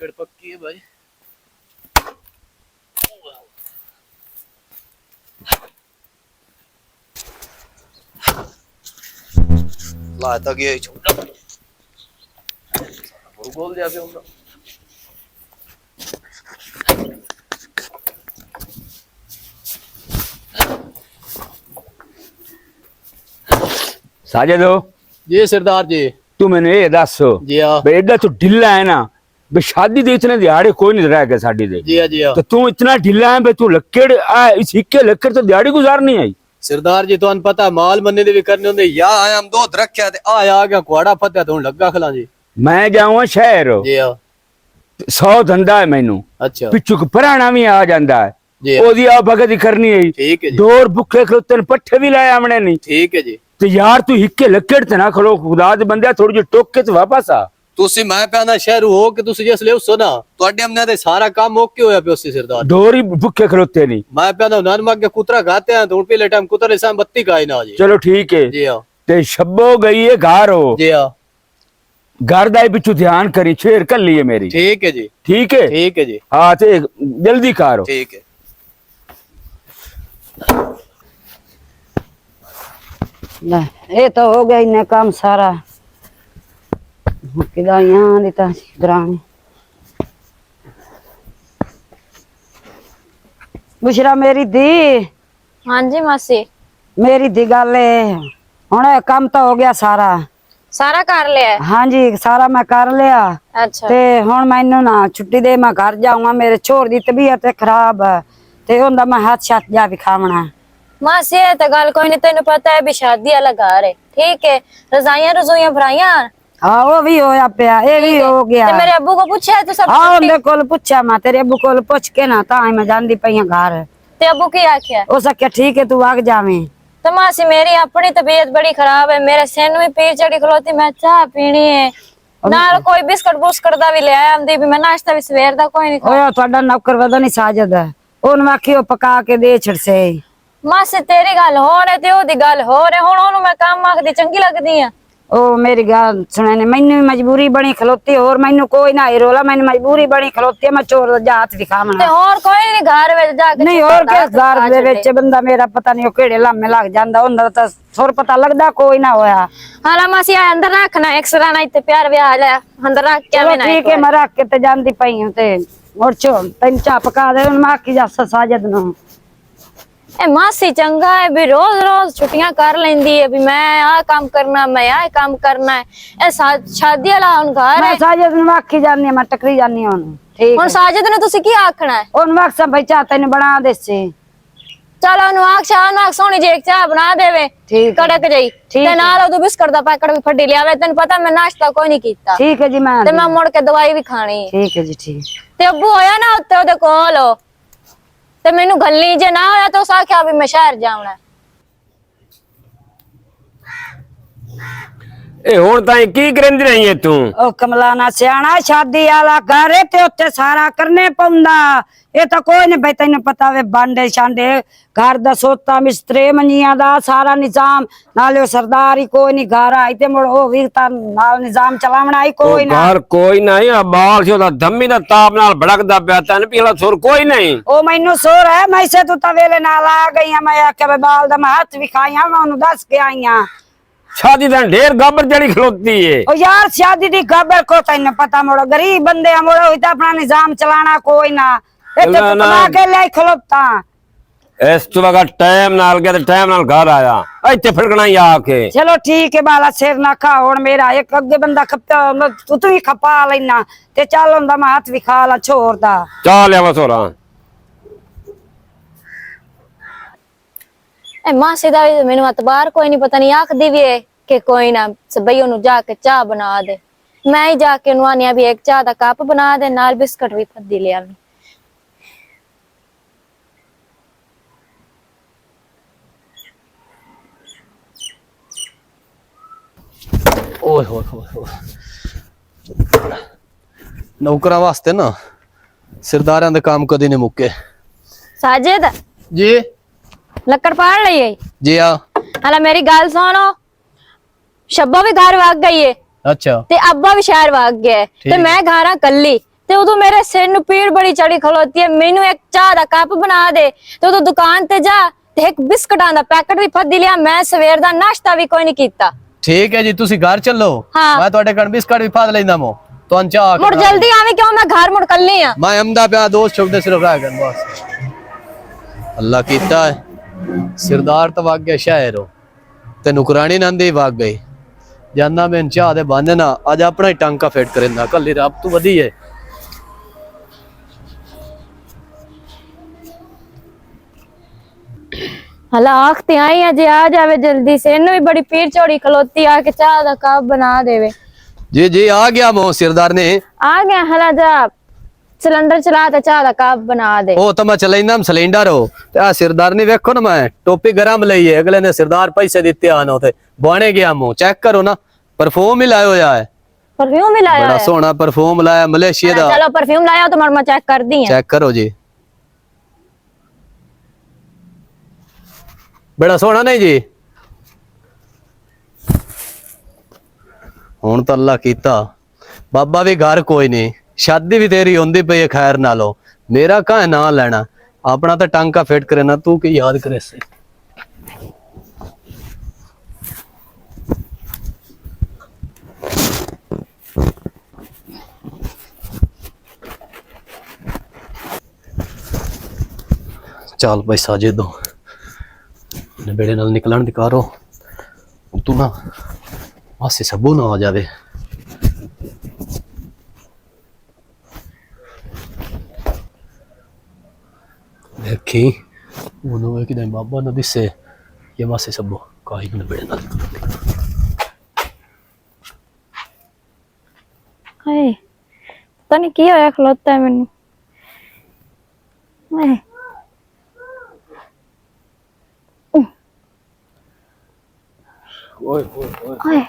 लकड़ पक्की है भाई। लाता गया ही छोटा और गोल दिया पे उनका। साजिद हो जी सरदार जी। तू मैंने ये दस जी हाँ बे एडा तू ढिल्ला है ना बे शादी दे इतने दिहाड़े कोई नहीं रह गया साडी दे। जी हाँ जी हाँ। तो तू इतना ढिल्ला है बे तू लक्कड़ आ इस हिक्के लक्कड़ तो दिहाड़ी गुजारनी आई। सरदार जी तो पता माल मन्ने दे भी करने होंदे या आया हम दो रखया ते आ गया कुआड़ा फत्या तो लगा खला जी। मैं जाऊँ शहर जी हाँ। 100 धंधा है मैनू अच्छा पिछू पुराना भी आ जाता है जी ओदी आ भगत ही करनी है। ठीक है जी। डोर भुखे खलोते ने पट्ठे भी लाया हमने नहीं। ठीक है जी। तो यार तू हिक्के लक्कड़ ते ना खलो खुदा दे बंदे थोड़ी जी टोक के तो वापस आ। ਤੁਸੀਂ ਮੈਂ ਪੈਣਾ ਸ਼ਹਿਰ ਹੋ ਕਿ ਤੁਸੀਂ ਜਿਸ ਲਈ ਉਸੋ ਨਾ ਤੁਹਾਡੇ ਹਮਨੇ ਤੇ ਸਾਰਾ ਕੰਮ ਓਕੇ ਹੋਇਆ ਪਿਓ ਸੀ सरदार। डोर ही भुखे खलोते नहीं। मैं पैना नान मांग के कुतरा खाते हैं तो पहले टाइम कुतरे साम बत्ती खाए ना जी। चलो ठीक है जी हाँ। ते शब्बो गई है घर हो जी हाँ। घर दा पिछू ध्यान करी शेर कर लिए मेरी। ठीक है जी। ठीक है ठीक है जी। हाँ ते जल्दी करो। ठीक है। ले ये तो हो गया इन्हें काम सारा किदाइयां दी तां दरानी बुशरा मेरी दी। हाँ जी मासी मेरी दी गल हुण काम तो हो गया सारा। सारा कर लिया है? हाँ जी सारा मैं कर लिया अच्छा ते हुण मैनू ना छुट्टी दे मैं घर जाऊंगा मेरे छोर दी तबीयत खराब है ते हुंदा मैं हाथ शाथ जा भी खावना। मासी ये तो गल कोई नहीं तेन पता है भी शादी वाला घर है ठीक है रजाइयां रजोइयां भराइयां। हाँ वो भी होया पिया ये भी हो गया। ते मेरे अब्बू को पूछा तू सब हाँ उनके कोल पूछा मैं तेरे अब्बू कोल पूछ के ना तां मैं जांदी पई घर। ते अब्बू की आख्या हो सके ठीक है तू आग जावे। तो मासी मेरी अपनी तबीयत बड़ी खराब है मेरे सिर में पीर चढ़ी खलोती मैं चाह पीनी है नाल कोई बिस्कुट बुस्कुट दा भी ले आया आंदी भी मैं नाश्ता भी सवेर दा कोई नहीं ओए ਤੁਹਾਡਾ नौकर वदा नहीं साजद है ओन आखियो पका के दे छड़से। मासी तेरी गल हो रे ते ओदी गल हो रे हुण ओनु मैं काम आखदी चंगी लगदी है। ओ मेरी गल सुने ने मैनू मजबूरी बनी खलोती और मैनू कोई ना रोला मैनू मजबूरी बनी खलोती मैं चोर दा हाथ ते दिखावना। और कोई नहीं घर विच जाके नहीं और के घर दे विच बंदा मेरा पता नहीं केड़े लामे लग जांदा हुंदा ता सुर पता लगदा कोई ना होया। हाला मासी अंदर रखना एक सराना इत्ते प्यार व्याह ले अंदर रख के चलो ना ठीक है मैं रख के ते जांदी पई हूं ते और चो तैन चा पका दे मैं आखी जा साजद नु। ए मासी चंगा है भी रोज रोज छुट्टियां कर लेंदी है भी मैं आ काम करना मैं आ काम करना है ए शादी वाला हुन घर मैं है साजद नु आखी जानी मैं टकरी जानी हुन ठीक हुन साजिद ने तुसी की आखना है और मक्स भाई चाह तैन बना देसी। चल ओनु आख सोनी जी एक चाह बना देवे ठीक कड़क जई ते नाल ओदू बिस्कुट दा पैकेट भी फड्डी लियावे तैन पता मैं नाश्ता कोई नहीं कीता। ठीक है जी मैं ते मैं मुड़ के दवाई भी खानी है। ठीक है जी ठीक। ते अब्बू होया ना उत्ते ओदे कोल ते मेनू गल्ली जे ना होया तो उस आख्या भी मैं शहर जावना है। ए हुन ताई की करंदी रही है तू। ओ कमलाना सियाना शादी वाला घर है ते उत्ते सारा करने पौंदा ये तो कोई नहीं भाई तेन पता वे बांडे शांडे घर दा सोता मिस्त्री मंजियां दा सारा निजाम नाले सरदार ही कोई नहीं घर आई ते मुड़ ओ भी ता नाल निजाम चलावना ही कोई ना घर कोई नहीं बाल से दा धम्मी दा ताप नाल भड़कदा पिया तन पीला सुर कोई नहीं। ओ मैनू सोर है मैं से तू तवेले नाल आ गई मैं आखे बाल दा मैं हाथ भी खाइया मैं ओनु दस के आईया। शादी दा ढेर गबर जड़ी खलोती है। ओ यार शादी दी खबर को तैन पता मोड़ गरीब बंदे मोड़ होता अपना निजाम चलाना कोई ना इत्ते पता के ले खलोता इस तो लगा टाइम नाल गया ते टाइम नाल घर आया इत्ते फड़कना ही आके। चलो ठीक है बाला सिर ना खा हुन मेरा एक अगे बंदा खपा तू ही खपा लेना ते चल हुंदा मैं हाथ भी खा ला छोर दा चल आवा सोरा। ए मासी दा मेनू अतबार कोई नहीं पता नहीं आखदी भी है कि कोई ना सबई ओनु जाके चाह बना दे मैं ही जाके ओनु आनिया भी एक चाह दा कप बना दे नाल बिस्कुट भी फद्दी ले आवी। ओए होए होए नौकरा वास्ते ना सरदारां दे काम कदी नहीं मुक्के। साजिद जी लकड़ पाड़ लई है जी हाँ। हाला मेरी गल सुनो शब्बा भी घर भाग गई है अच्छा ते अब्बा भी शहर भाग गया है ते मैं घर कल्ली ਤੇ ਉਦੋਂ ਮੇਰੇ ਸਿਰ ਨੂੰ ਪੀੜ ਬੜੀ ਚੜੀ ਖਲੋਤੀ ਹੈ। ਮੈਨੂੰ ਇੱਕ ਚਾਹ ਦਾ ਕੱਪ ਬਣਾ ਦੇ ਤੇ ਉਦੋਂ ਦੁਕਾਨ ਤੇ ਜਾ ਤੇ ਇੱਕ ਬਿਸਕਟਾਂ ਦਾ ਪੈਕਟ ਵੀ ਫੱਦੀ ਲਿਆ। ਮੈਂ ਸਵੇਰ ਦਾ ਨਾਸ਼ਤਾ ਵੀ ਕੋਈ ਨਹੀਂ ਕੀਤਾ। ਠੀਕ ਹੈ ਜੀ, ਤੁਸੀਂ ਘਰ ਚੱਲੋ, हाँ। ਮੈਂ ਤੁਹਾਡੇ ਕਣ ਬਿਸਕਟ ਵੀ ਫਾਦ ਲੈਂਦਾ ਮੋ ਤੁਹਾਨੂੰ ਚਾਹ मुड़ जल्दी आवे क्यों, मैं घर मुड़ कल्ली हां। मैं अहमदा पे दोस्त छोड़ते सिर्फ रह गए बस। अल्लाह कीता है सिरदार तो वाग गया शायर हो ते नुकरानी नंदी वाग गई जाना मैं चाह दे बंद ना आज अपना ही टांका फेट करेंदा कल रब तू वधी है। हला आखते आई अजे आ जावे जल्दी से, इन्हें भी बड़ी पीड़ चौड़ी खलोती आके चाह दा कप बना देवे। जी जी आ गया मो सिरदार ने आ गया हला जा सिलेंडर चला ते चाह दा कप बना दे। ओ तो मैं चलेंदा सिलेंडर हो ते आ सिरदार ने वेखो ना मैं टोपी गरम लई है अगले ने सिरदार पैसे दिते आन होते बने गया मो चेक करो ना परफ्यूम ही लायो होया है। परफ्यूम ही लाया बड़ा है। सोहना परफ्यूम लाया मलेशिया दा। चलो परफ्यूम लाया तो मैं चेक कर दी है। चेक करो जी बड़ा सोहना नहीं जी। हुण तो अल्लाह कीता बाबा भी घर कोई नहीं शादी भी तेरी होंदी पई है खैर नालो मेरा कहाँ ना लेना अपना तो टांका फिट करे ना तू की याद करे से। चल भाई साजे दो बेड़े नाल निकलन दिकारो तू ना मासे सबू ना आ जावे। देखी वो कि बाबा ना दिसे ये मासे सबू काई ने बेड़े नाल हाय पता नहीं की होया खलोता है मैनू। हाय ओए ओए ओए हाय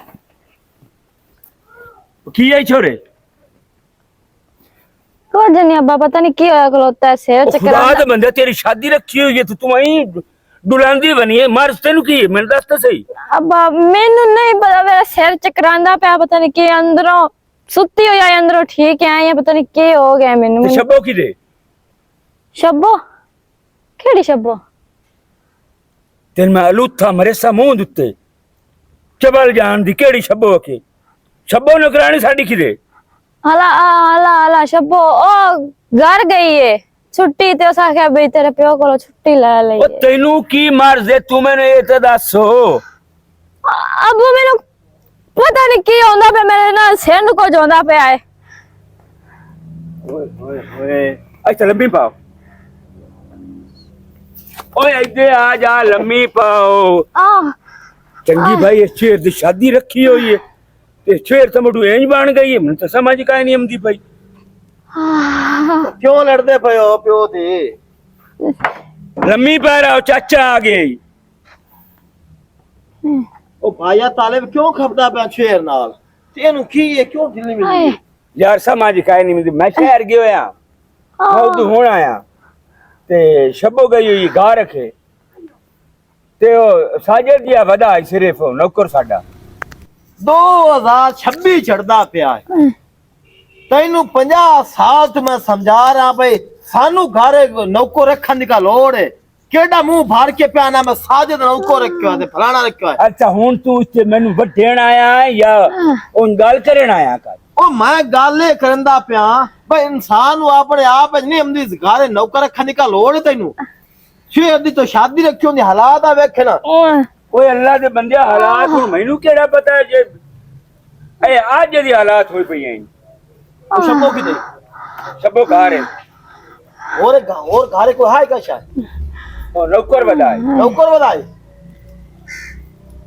की है छोरे को जनी अब्बा पता नहीं की होया खलोता है सिर चक्कर खुदा दे बंदे तेरी शादी रखी हुई है तो तुम आई दुलांदी बनी है मार तेनू की मैंने दस तो सही। अब्बा मैनू नहीं पता मेरा सिर चकरांदा पे पता नहीं की अंदरों सुत्ती हो या अंदरों ठीक है या पता नहीं की हो गया मैनू। ते शब्बो की दे शब्बो केड़ी शब्बो तेन मैं अलूथा मरे सा मुंह दुत्ते चबल जान दी केड़ी शब्बो के शब्बो नौकरानी साडी की दे हला हला हला शब्बो ओ घर गई है छुट्टी ते उसा क्या भाई तेरे प्यो को छुट्टी ले ले। ओ तेनू की मार दे तू मैंने ये तो दसो अब वो मैंने पता नहीं की होंदा पे मेरे ना सिर को जोंदा पे आए। ओए ओए ओए अच्छा लंबी पाओ ओए इधर आ जा लम्मी पाओ चंगी भाई इस शेर दी शादी रखी हुई है ते शेर तो मुझे इंज बन गई है मैं तो समझ का नहीं आमदी भाई क्यों लड़ते पे हो प्यो दी लम्मी पा रहा हो चाचा आ गई ओ भाईया तालिब क्यों खपदा पे शेर नाल तेनू की है क्यों ढिल्ली मिलदी यार समझ का नहीं आमदी मैं शहर गयो या मैं उधर हुण आया ते शब्बो गई हुई गा रखे ते ओ साजिद दिया वदा है सिर्फ नौकर साडा 2026 चढ़दा पिया है तैनू 50 साल तो मैं समझा रहा भाई सानू घर नौको रखने का लोड़ है केड़ा मुंह भर के प्याना मैं साजिद नौको रखियो है फलाना रखियो है। अच्छा हुण तू इत्थे मैनू वढेण आया है या उन गल करन आया कर ओ मैं गाले करंदा पिया भाई इंसान अपने आप नहीं हमदी घरे नौकर रखने का लोड़ है तैनू शेर दी तो शादी रखी होंदी हालात आ वेखे ना ओए अल्लाह दे बंदे हालात हुण मैनू केड़ा पता है जे ए आज जेदी हालात होई पई हैं तो शब्बो की दे शब्बो घर है और घरे कोई है क्या शायद और नौकर बदाए नौकर बताए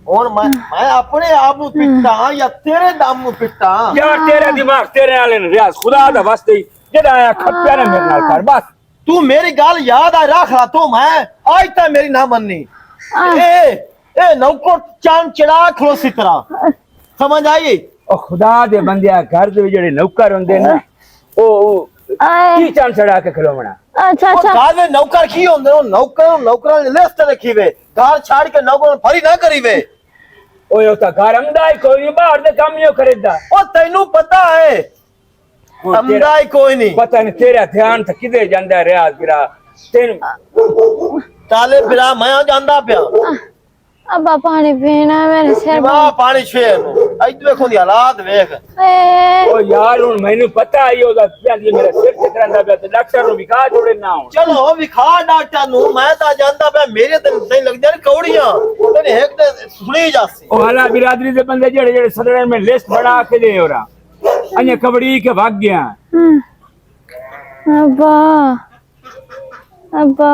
और मैं अपने आप नु पिटता या तेरे दाम नु पिटता यार तेरा दिमाग तेरे नाल ने रियाज खुदा दा वास्ते जेड़ा आया खप्या ना मेरे नाल कर बस तू मेरी गाल याद आ रख रहा तो मैं आज तक मेरी ना मननी ए नौकर चांद चढ़ा खलो सी तरह समझ आई ओ खुदा दे बंदिया घर दे जेड़े नौकर होंदे ना ओ की चांद चढ़ा के खिलौना अच्छा अच्छा घर में नौकर की होंदे नौकर ने लिस्ट रखी वे घर छाड़ के नौकर फरी ना करी वे ओए ओ ता घर आंदा ही कोई नहीं बाहर दे काम नहीं करेदा ओ तैनू पता है ਅੰਦਾ ਹੀ ਕੋਈ ਨਹੀਂ ਪਤਾ ਨਹੀਂ ਤੇਰਾ ਧਿਆਨ ਤਾਂ ਕਿਤੇ ਜਾਂਦਾ ਰਿਆਜ਼ ਵੀਰਾ ਤੈਨੂੰ ਚਾਲੇ ਫਿਰਾ ਮੈਂ ਜਾਂਦਾ ਪਿਆ ਅੱਬਾ ਪਾਣੀ ਪੀਣਾ ਮੇਰੇ ਸਿਰ ਵਾਹ ਪਾਣੀ ਛੇ ਨੂੰ ਇੱਥੇ ਵੇਖੋ ਦੀ ਹਾਲਾਤ ਵੇਖ ਉਹ ਯਾਰ ਹੁਣ ਮੈਨੂੰ ਪਤਾ ਹੀ ਉਹਦਾ ਪਿਆਲੀ ਮੇਰਾ ਸਿਰ ਤੇ ਕਰੰਦਾ ਪਿਆ ਤੇ ਡਾਕਟਰ ਨੂੰ ਵਿਖਾ ਛੋੜੇ ਨਾ ਹੁਣ ਚਲੋ ਵਿਖਾ ਡਾਕਟਰ ਨੂੰ ਮੈਂ ਤਾਂ ਜਾਂਦਾ ਪਿਆ ਮੇਰੇ ਤੇ ਨਹੀਂ ਲੱਗਦੀਆਂ ਨੇ ਕੌੜੀਆਂ ਤੈਨੂੰ ਇੱਕ ਤੇ ਸੁਣੀ ਜਾਸੀ ਉਹ ਹਲਾ ਬਿਰਾਦਰੀ ਦੇ ਬੰਦੇ ਜਿਹੜੇ ਜਿਹੜੇ ਸਦਰੇ में लिस्ट बना के दे हो रहा अन्य कबड्डी के भाग गया ਅੱਬਾ ਅੱਬਾ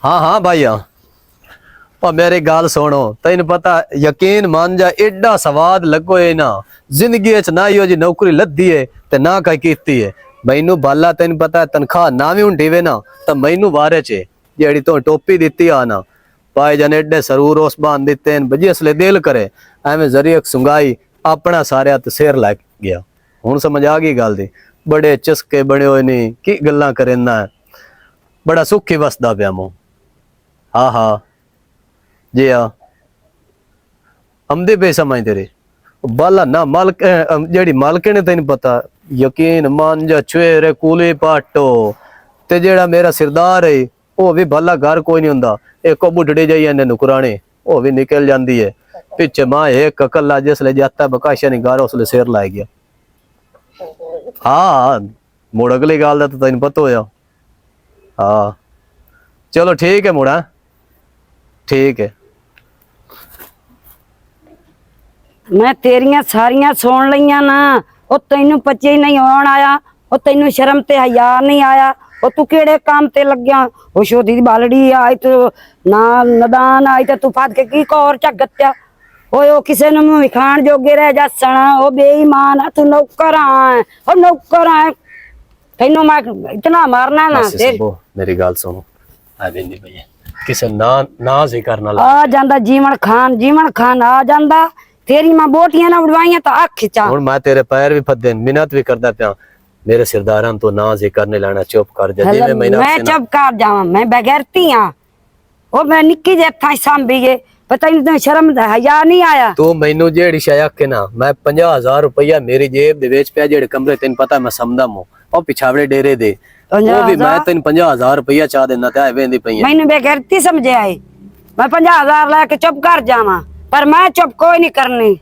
हाँ हाँ भाई हाँ और मेरी गाल सुनो तेन पता यकीन मान जा एडा स्वाद लगो है ना जिंदगी च ना यो जी नौकरी लद्दी है ते ना कहीं कीती है मैनू बाला तेन पता है तनख्वाह ना भी हुंदी वे ना तो मैनू बारे च जेड़ी तो टोपी दिती आ ना पाए जन एडे सरूर उस बांध दिते बजी असले दिल करे एवें जरिए सुंगाई अपना सारे हथ सिर लग गया हुण समझ आ गई गल दी बड़े चस्के बने हुए नहीं की गल्लां करे ना बड़ा सुखी वसदा पिया मूं हाँ हाँ जी हाँ आमदे पे समझ तेरे बाला ना मालक जेड़ी मालक ने तेन पता यकीन मान जा छुएरे कूले पाटो ते जेड़ा मेरा सिरदार है वो भी भला घर कोई नहीं हुंदा एक बुढ़ड़े जाइए ने नुकराने वो भी निकल जाती है पिछे मां एक ककला जिसले जाता बकाशा नहीं घर उसले सिर लाई गया हाँ मुड़ अगली गाल दा तो तेन पता होया हाँ चलो ठीक है मुड़ा ठीक है मैं तेरिया सारिया सुन लिया ना वो तेनू पचे ही नहीं आन आया वो तेनू शर्म ते हया नहीं आया वो तू केड़े काम ते लग गया वो शोधी दी बालड़ी आई तो ना नदान आई तो तू फाद के की कोर झगत्या वो किसे ने मुंह विखाण जोगे रह जासन वो बेईमान है तू नौकर है ओ नौकर है तेनू मैं इतना मारना ना बस देख सबो, मेरी गाल सुनो आ बेंदी भैया किसे ना ना से करना ला आ जांदा जीवन खान आ जांदा तेरी मां बोटियां ना उड़वाइयां तो आख खिंचा हुन मैं तेरे पैर भी फदे मिन्नत भी करदा पिया मेरे सिरदारां तो ना से करने लाना चुप कर जा जी मैं महीना मैं चुप कर जावा मैं बगैरती हां ओ मैं निक्की जे था सांभी गे पता नहीं तो शर्म दा हया नहीं आया तू मैनू जेड़ी शाया के ना मैं 50,000 रुपया मेरी जेब दे विच पिया जेड़े कमरे तेन पता मैं समदा मो ओ पिछावड़े डेरे दे वो भी मैं तेन 50,000 रुपया चा देना ते वेंदी पई मैंने बेगैरती समझे आई मैं 50,000 लेके चुप कर जावा पर मैं चुप कोई नहीं करनी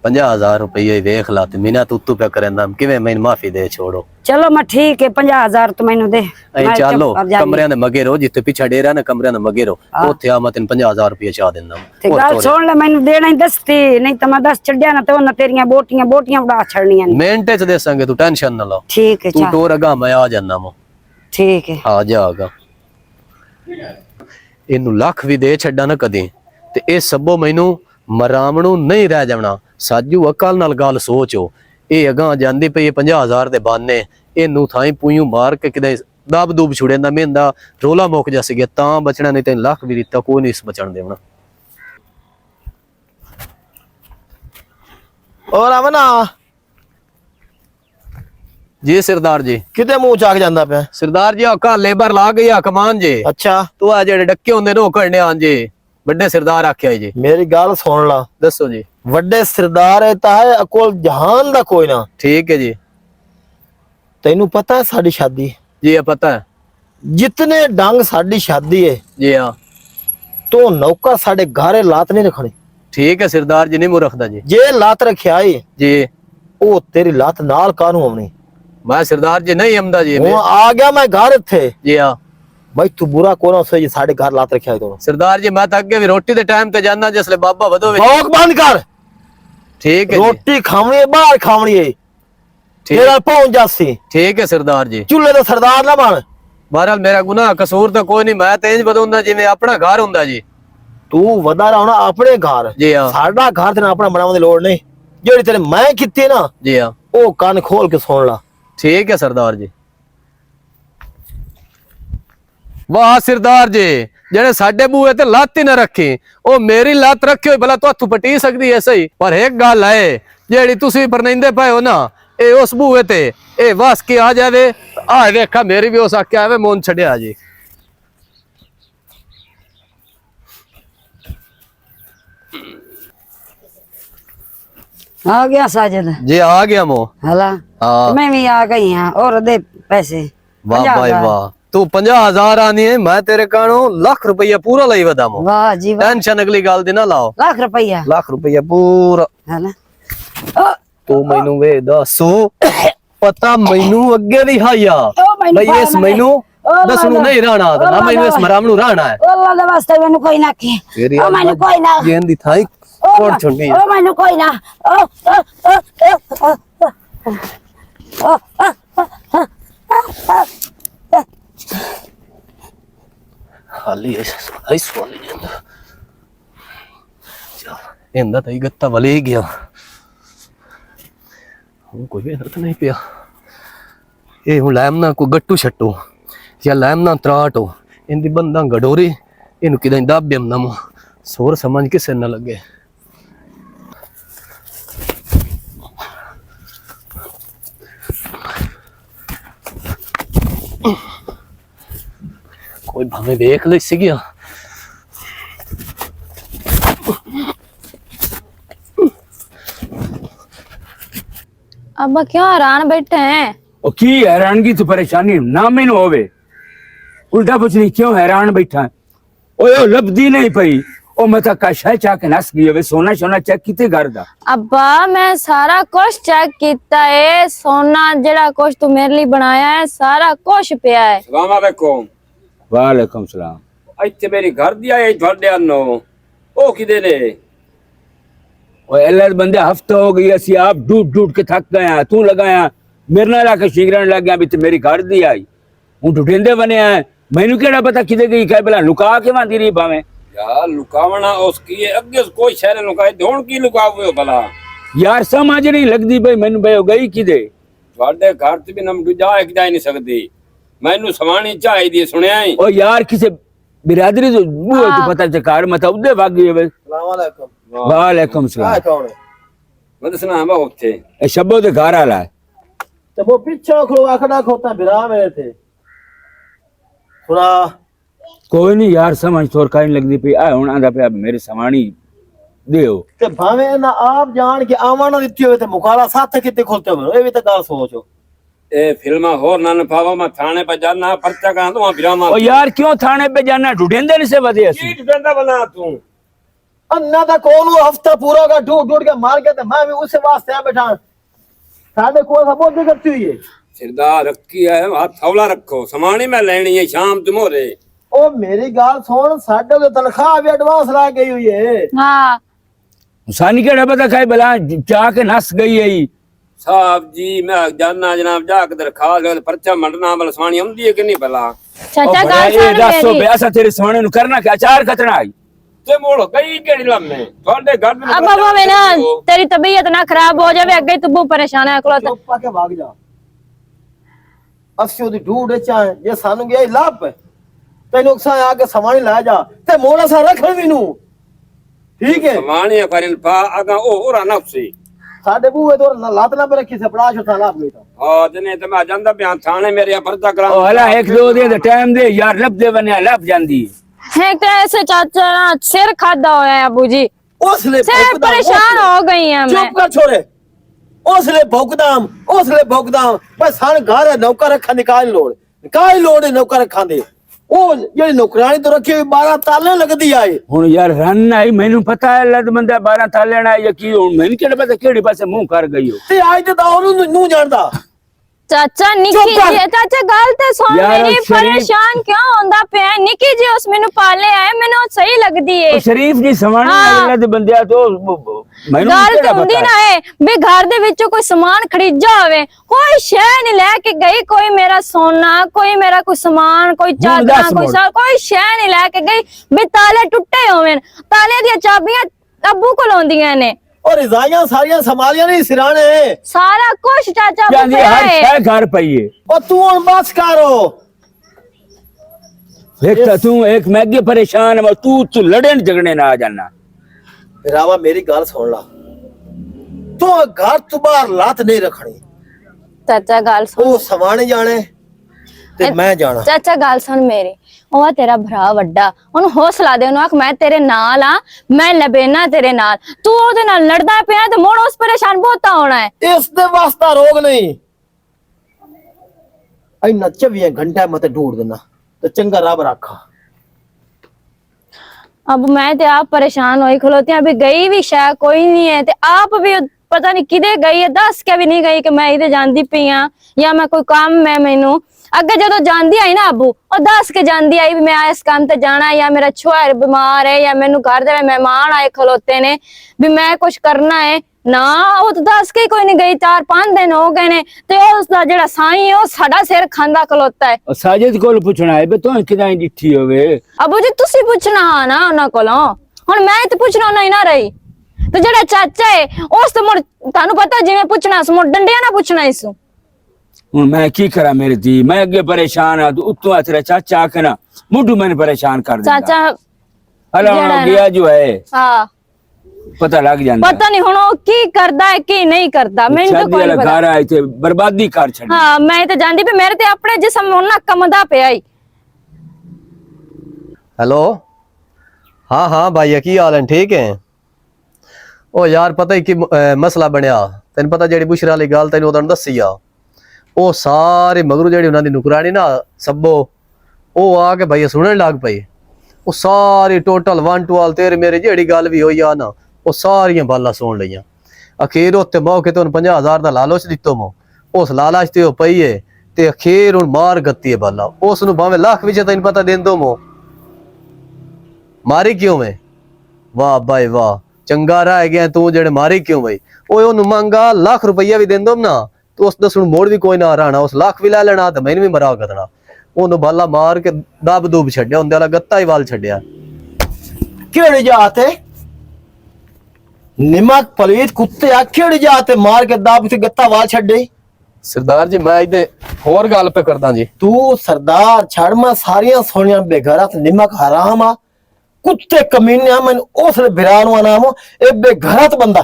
50,000 रुपया वेख ला ते मीना तू पे करंदा किवें मैनू माफी दे छोड़ो चलो मैं ठीक है 50,000 तो मैनू दे ऐ चलो कमरियां दे मगे रो जिथे पिछा डेरा ना कमरियां दे मगे रो ओथे आ मैं तेन 50,000 रुपया चा देना ते गल सुन ले मैनू देना ही दसती नहीं तो मैं दस छड्या ना तो तेरियां बोटियां उड़ा छड़नियां मिनटे च देसांगे तू टेंशन ना लो ठीक है तू चल टोर अगा मैं आ जाना मो ठीक है आ जागा इनू लख भी दे छड्डा ना कदी ते ए सबो मैनू मराम नू नहीं रह जावना साजू अकल नाल गल सोचो ए अगा जांदी पई 50,000 दे बाने एनू थाई पूयू मार के किदे दब दूब छुड़ेंदा मेंदा रोला मुक जस गया तां बचना नहीं ते लख भी दिता कोई नहीं इस बचन देवना और आवना जी सरदार जी किते मुंह चाक ਜਾਂਦਾ ਪਿਆ सरदार जी औका लेबर ला गई आ कमान जी ਅੱਛਾ तू आ जेड़े डक्के हुंदे ने ओ करने आन जी ਵੱਡੇ ਸਰਦਾਰ ਆਖਿਆ ਜੀ ਮੇਰੀ ਗੱਲ ਸੁਣ ਲਾ ਦੱਸੋ ਜੀ ਵੱਡੇ ਸਰਦਾਰ ਹੈ ਤਾਂ ਹੈ ਕੋਲ ਜਹਾਨ ਦਾ ਕੋਈ ਨਾ ਠੀਕ ਹੈ ਜੀ ਤੈਨੂੰ ਪਤਾ ਹੈ ਸਾਡੀ ਸ਼ਾਦੀ जी ये पता है जितने डंग साडी शादी है जी हाँ तो नौकर साडे घरे लात नहीं रखनी ठीक है सरदार जी नहीं मुंह रखदा जी जे लात रखिया है जी ओ तेरी लात नाल कानू आनी मैं सरदार जी नहीं हमदा जी हूं आ गया मैं घर थे जी हाँ भाई तू बुरा कोना से जी साडे घर लात रखिया है तो सरदार जी मैं तो अगे भी रोटी दे टाइम ते जाना जिसले बाबा वदो भौंक बंद कर ठीक है जी रोटी खावनी है बाहर खावनी है तेरा पहुंच जासी ठीक है सरदार जी चूल्हे तो सरदार ना बन बहरहाल मेरा गुनाह कसूर तो कोई नहीं मैं तेज बदौंदा जिवें अपना घर हुंदा जी तू वदा रहा होना अपने घर जी हाँ साडा घर तेना अपना बनाने की लोड़ नहीं जेड़ी तेरे मैं कीती ना जी हाँ ओ कान खोल के सुन ला ठीक है सरदार जी वाह सरदार जी जेने साडे बूहे ते लत ही ना रखी ओ मेरी लत रखी होई भला तो हत्थू पटी सकदी है सही पर एक गल है जेड़ी तुसी परनेंदे पए हो ना ए उस बूहे ते ए वस के आ जावे आ देखा मेरी भी हो सके आवे मोन छड़या जी आ गया साजिद जे आ गया मो हला हाँ मैं भी आ गई हां और दे पैसे वाह 50,000 भाई वाह तू 50,000 आनी है मैं तेरे कानो लाख रुपया पूरा लाई वदा मो वाह जी वाह टेंशन अगली गाल दी ना लाओ लाख रुपया लाख रुपया पूरा हला तू मैनू वे दसो पता मैनू अगे भी हाया मैनू भाई इस मैनू दस नु नहीं रहना ना मैनू इस मराम नु रहना है ओ अल्लाह दे वास्ते मैनू कोई ना के तेरी ओ मैनू कोई ना गेंद दी थाई कोड़ छुंडी ओ मैनू कोई ना खाली ऐसा वाली गेंद चल इंदा तई गत्ता वाले ही गया हूं कोई भी नहीं पिया ये हूं लैमना को गट्टू छट्टू या लैमना त्राटो इंदी बंदा गडोरी इनु किदा दाब्यम नमो सोर समझ के सिर न लगे कोई भावे देख ले सी गया अब क्यों हैरान बैठे हैं? ओ की हैरानगी तो परेशानी ना मैनू होवे उल्टा पुछनी क्यों हैरान बैठा है? ओए ओ लभदी नहीं पई ओ मता कशा चा के नस गई होवे सोना सोना चेक किते घर दा अब्बा मैं सारा कुछ चेक किया है सोना जड़ा कुछ तू मेरे लिए बनाया है सारा कुछ पिया है। सलाम अलैकुम वालेकुम सलाम इत्थे मेरी घर दिया है थोड़े अन्नो ओ किदे ने ओए अल्लाह दे बंदे हफ्ता हो गई असि आप डूट डूट के थक गए हैं तू लगाया मेरे नाल आके शिगरन लग गया भी ते मेरी घर दी आई हूं ढूंढेंदे बने हैं मैनू केड़ा पता किदे गई कह भला लुका के वांदी रही भावे यार लुकावना उसकी अगे कोई शहर लुकाए धोन की लुकावे भला यार समझ नहीं लगदी भाई मैनू भाई गई किदे ਤੁਹਾਡੇ घर च भी नम दूजा एक जा नहीं सकती मैनू सवानी चाहिए सुनिया ही ओ यार किसे बिरादरी तो बूहे तो पता चकार मत उदे भाग गई है सलाम अलैकुम वालेकुम सलाम कौन है मैं सुना बा उठे ए शब्बो दे घर आला है तो वो पीछे खड़ो आखड़ा खोता बिरा मेरे थे सुना कोई नहीं यार समझ तोर काई लगदी पे आ हुन आंदा पे मेरे सवानी देओ ते भावे ना आप जान के आवाना दित्ती होवे ते मुकाला साथ किते खोलते हो ए भी तो गल सोचो ए फिल्मा होर ना पावा मैं थाने पे जाना पर्चा कहां तो बिरामा ओ यार क्यों थाने पे जाना ढूंढेंदे नहीं से वदे असि की डंडा बना तू अन्ना दा कोलू हफ्ता पूरा होगा ढूंढ ढूंढ के मार के ते मैं भी उस वास्ते आ बैठा साडे कोल सब करती हुई है सिरदार रखी है हाथ थौला रखो समानी मैं लेनी है शाम तुमोरे ओ मेरी गाल सुन साडे तो तनख्वाह भी एडवांस ला गई हुई है हाँ सानी केड़ा पता खाई भला जा के नस गई है साहब जी मैं जाना जनाब जाके दरखास्त ले पर्चा मंडना बल सवानी आंदी है कि नहीं भला चाचा ओ गाल ये सुन दसो मेरी। पे ऐसा तेरे सवाने नु करना क्या अचार कतना आई ते मोड़ कई केड़ी लम्मे ਤੁਹਾਡੇ घर में अब अब मैं ना तेरी तबीयत ना खराब हो जावे अगे तू बहुत परेशान है अकलो चुप पाके भाग जा ਅਸੀਂ ਉਹਦੀ ਢੂੜ ਚ ਆਏ ਜੇ ਸਾਨੂੰ ਗਿਆ ਲੱਭ ਤੈਨੂੰ ਅਕਸਾਂ ਆ ਕੇ ਸਮਾਣੀ ਲੈ ਜਾ ਤੇ ਮੋੜਾ ਸਾ ਰੱਖ ਮੈਨੂੰ ਠੀਕ ਹੈ सवानी फरिल पा अगा ओ ओरा नफसी ਸਾਡੇ ਬੂਹੇ ਤੋਂ ਲੱਤ ਨਾ ਰੱਖੀ ਸਪੜਾ ਛੋਟਾ ਲੱਭ ਗਈ ਤਾਂ हां जने ते मैं ਜਾਂਦਾ ਬਿਆਨ ਥਾਣੇ ਮੇਰੇ पर्चा करा ओ हला एक दो दिन दे टाइम दे यार लब दे बने लब जांदी है तो ऐसे चाचा ना सिर खादा होया है अबू जी ਉਸ ਲਈ सिर परेशान हो गई है मैं ਚੁੱਪ ਕਰ ਛੋੜੇ ਉਸ ਲਈ ਭੁਗਦਾਮ ਪਰ ਸਾਨ ਘਰ ਹੈ ਨੌਕਰ ਰੱਖਾਂ ਨਿਕਾਲ ਲੋੜ ਹੈ ਨੌਕਰ ਰੱਖਾਂ ਦੇ ਉਹ ਜਿਹੜੀ ਨੌਕਰਾਨੀ ਤੋਂ ਰੱਖੀ 12 ਤਾਲੇ ਲੱਗਦੀ ਆਏ ਹੁਣ ਯਾਰ ਰਨ ਆਈ ਮੈਨੂੰ ਪਤਾ ਹੈ ਲੱਦ ਬੰਦਾ 12 ਤਾਲਣਾ ਹੈ ਕੀ ਹੁਣ ਮੈਨੂੰ ਕਿਹੜੇ ਪਾਸੇ ਕਿਹੜੇ ਪਾਸੇ ਮੂੰਹ ਕਰ ਗਈ ਹੋ ਤੇ ਅੱਜ ਤੇ ਉਹਨੂੰ ਨੂੰ ਜਾਣਦਾ चाचा निकी चुप कर। जी चाचा गल ते सुन यार, मेरी शरीफ- परेशान क्यों होंदा पे निकी जी उस मेनू पाले आए मेनू सही लगदी है ਉਹ ਸ਼ਰੀਫ ਜੀ ਸਵਾਣੀ हाँ। ਲੱਦ ਬੰਦਿਆ ਤੋਂ ਮੈਨੂੰ गल ਕਿਹੜਾ तो हुंदी ਪਤਾ ना ਹੈ? है भी घर दे विचों कोई सामान खरीदा होवे कोई शै नहीं लेके गई कोई मेरा सोना कोई मेरा कोई सामान कोई चादर दस कोई मोड़। सार कोई शै नहीं लेके गई भी ताले टुटे होवे ताले दी चाबियां अब्बू कोल होंदियां ने और रिजाइयां सारियां संभालियां नहीं सिराने सारा कुछ चाचा ਜਾਂਦੀ बुफे ਹਰ है ਸ਼ੈ ਘਰ ਪਈਏ और तू और बस करो एक तो तू एक मैगे परेशान है तू लड़न झगड़े ना आ जाना रावा मेरी गल सुन ला तू घर तो बाहर लात नहीं रखनी चाचा गल सुन वो सवाने जाने ਤੇ ਮੈਂ ਜਾਣਾ। ਚਾਚਾ ਗੱਲ ਸੁਣ ਮੇਰੀ, ਉਹ ਆ ਤੇਰਾ ਭਰਾ ਵੱਡਾ, ਉਹਨੂੰ ਹੌਸਲਾ ਦੇ, ਉਹਨੂੰ ਆਖ ਮੈਂ ਤੇਰੇ ਨਾਲ ਆ, ਮੈਂ ਲਬੇਨਾ ਤੇਰੇ ਨਾਲ। ਤੂੰ ਉਹਦੇ ਨਾਲ ਲੜਦਾ ਪਿਆ ਤੇ ਮੁੜ ਉਸ ਪਰੇਸ਼ਾਨ ਬਹੁਤਾ ਹੋਣਾ ਹੈ। ਇਸ ਦੇ ਵਾਸਤਾ ਰੋਗ ਨਹੀਂ, ਇੰਨਾ 24 घंटा मत ढूंढ देना तो चंगा रब रखा। अब मैं ते आप परेशान होई खलोती हूं, अभी गई भी शायद कोई नहीं है, ते आप भी पता नहीं किदे गई है, दस के भी नहीं गई कि मैं इधर जांदी पई हां या मैं कोई काम में मैनू अगे जो जांदी आई ना अबू, और दस के जांदी आई भी मैं इस काम ते जाना, या मेरा छोरा बीमार है, या मैनू घर दे मेहमान आए खलोते ने भी मैं कुछ करना है ना। वो तो दस के कोई नहीं गई, 4-5 दिन हो गए ने, ते उसदा जेड़ा साईं है वो साडा सिर खांदा खलोता है। साजिद कोल पुछना है बे तू किदां डिठी होवे। अबू जी तुसी पुछना हा ना उन्हां कोलों, हुण मैं ते पुछना नहीं ना रही। ते जेड़ा चाचा है उस ते मुड़ तानू पता जिवें पुछना सु मुड़ डंडिया ना पुछना इसु। हुण मैं की करा मेरी धी, मैं अगे परेशान आ, उतों आ तेरा चाचा आके ना मुंडू मैंने परेशान कर दिया। चाचा हला जेड़ा है गया जो है हाँ पता लग जांदा, पता नहीं हुण ओ की करदा है की नहीं करदा, मैनू तो कोई नहीं पता। घर आए थे बर्बादी कर छड़ी। हाँ मैं ते जांदी पे मेरे ते अपने जिस्म हुण ना कमदा पिया ही। हेलो, हाँ हाँ भाई की हाल है, ठीक है? ओ यार पता ही कि मसला बनया, तेन पता जेड़ी बुशरा वाली गल तेन उदन दसी आ, ओ सारे मगरू जेड़ी उन्हां दी नुकरानी ना सब्बो ओ आके भाई सुनन लग पई। ओ सारी टोटल 1 टू ऑल तेरे मेरे जेड़ी गल भी होई आ ना ओ सारियां बाला सुन लईयां। अखीर उत्ते मौके ते 50,000 दा लालच दित्तो मो, उस लालच ते ओ पई है ते अखीर हुण मार गत्ती है बाला। उस नु भावें लाख विच तैन पता देंदो मो, मारी क्यों मैं? वाह भाई वाह, चंगा रह गया तू जेड़े मारी क्यों भाई। ओए ओनू मंगा लाख रुपया भी देंदो ना तो उस दस मोड़ भी कोई ना रहना, उस लाख भी लै लेना ते मैनू भी मरा करना। ओनू बाला मार के दब दूब छड्या, उंदे वाला गत्ता ही वाल छड्या। केड़ी जात है निमक पलीत कुत्ते आ, केड़ी जात है मार के दाब ते गत्ता वाल छड्डे। सरदार जी मैं इधे होर गल पे करदा जी। तू सरदार छड़ मैं सारियां सोनियां बेघरा ते निमक हराम आ, कुत्ते कमीने आ, मैं उसले बिरान वा नाम ए बेघरा ते बंदा।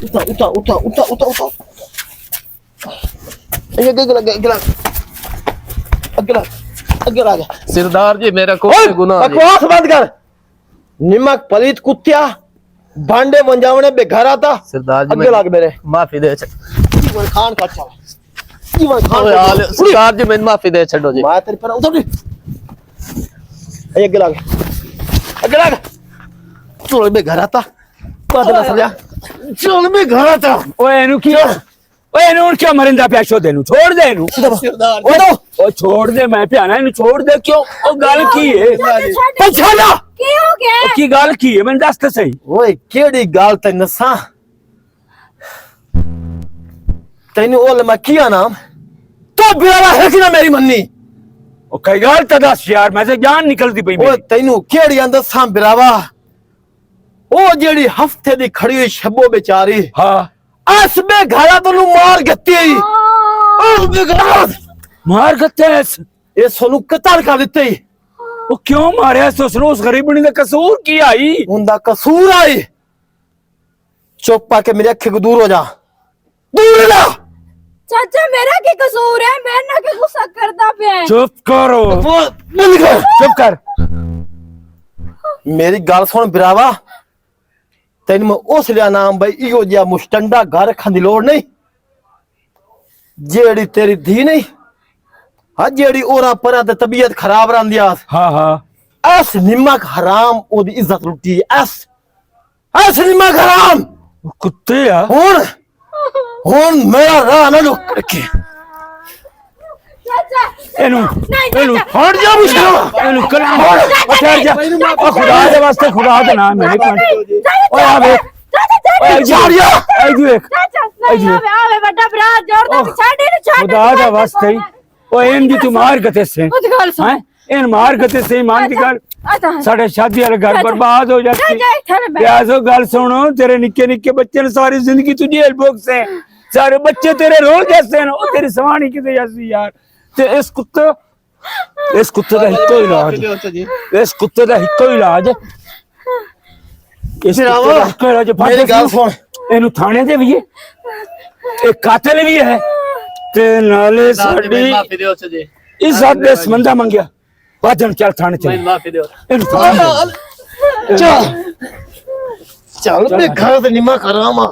उठा उठा उठा उठा उठा उठा ये अगला अगला आ जा। सरदार जी मेरा कोई गुनाह नहीं। बकवास बंद कर, निमक पलीत कुत्तिया भांडे मंजावने बेघरा था। सरदार जी अगे लग मेरे माफी दे जीवन खान का चल जीवन खान ओए हाल सरदार जी मैं माफी दे छड्डो जी। मैं तेरे पर उधर अगे लग चल बेघरा था बदला सजा चल बेघरा था। ओए एनु की ओए एनु क्या मरिंदा प्याशो देनु छोड़ दे एनु। सरदार ओ तो ओ छोड़ दे, मैं प्याना एनु छोड़ दे। क्यों ओ गल की है? पछाड़ा की हो गया? ओ की गल की है मैं दस तो सही। ओए केड़ी गाल ते नसा तैनू ओल मैं किया नाम तो बिरावा है कि ना मेरी मन्नी। ओ कई गल तो दस यार, मैं से जान निकलती पई ओए मेरी। तैनू केड़ी अंदर सा बिरावा ओ जेड़ी हफ्ते दी खड़ी हुई शब्बो बेचारी हां अस बेघरा तनु मार गत्ती ओ बेघरा मार गत्तेस ये सोनू कतल कर दित्ते। ओ क्यों मारे तो उस गरीबनी दा कसूर की आई? उनदा कसूर आई। चुप पाके मेरे अखे को दूर हो जा, दूर हो जा। चाचा मेरा की कसूर है, मैं ना के गुस्सा करदा पे। चुप करो, वो बंद कर, चुप कर। मेरी गल सुन बिरावा, तेन मैं उस लिया नाम भाई इहो जिहा मुस्टंडा घर रखने की लोड़ नहीं। जेड़ी तेरी धी नहीं हाँ जेड़ी ओरा परा ते तबीयत खराब रही हाँ हाँ एस निमक हराम ओदी इज्जत लुटी एस निमक हराम कुत्ते आ। हुन मेरा राह ना रुक रखे। एनु एनु हट जा मुझे एनु कलाम ठहर जा। ओ खुदा दे वास्ते, खुदा दे नाम मेरे कंठ। ओए आ वे ओए झाड़िया आई तू एक चाचा नहीं आवे बड़ा भरा जोर दे छाड़ी न छाड़ी। खुदा दे वास्ते ओ एन दी तू मार गते से हैं इन मार गते से मान दी गल साडे शादी वाले घर बर्बाद हो जाती। प्यासो गल सुनो, तेरे निक्के निक्के बच्चे ने सारी जिंदगी तू जेल भोग से, सारे बच्चे तेरे रो जैसे न, ओ तेरी सवानी किते जैसी यार। ते इस कुत्ते दा इक्को इलाज, इस कुत्ते दा इक्को इलाज, इस कुत्ते दा इक्को इलाज। मेरी गल सुन, एनु थाने दे भी है, एक कातिल भी है ते नाले साडी साडी माफी दियो सजे इज्जत दे संबंधा मंगया वाजन चल थाने मैं चल माफी दियो चल चल ते घर ते निमा करामा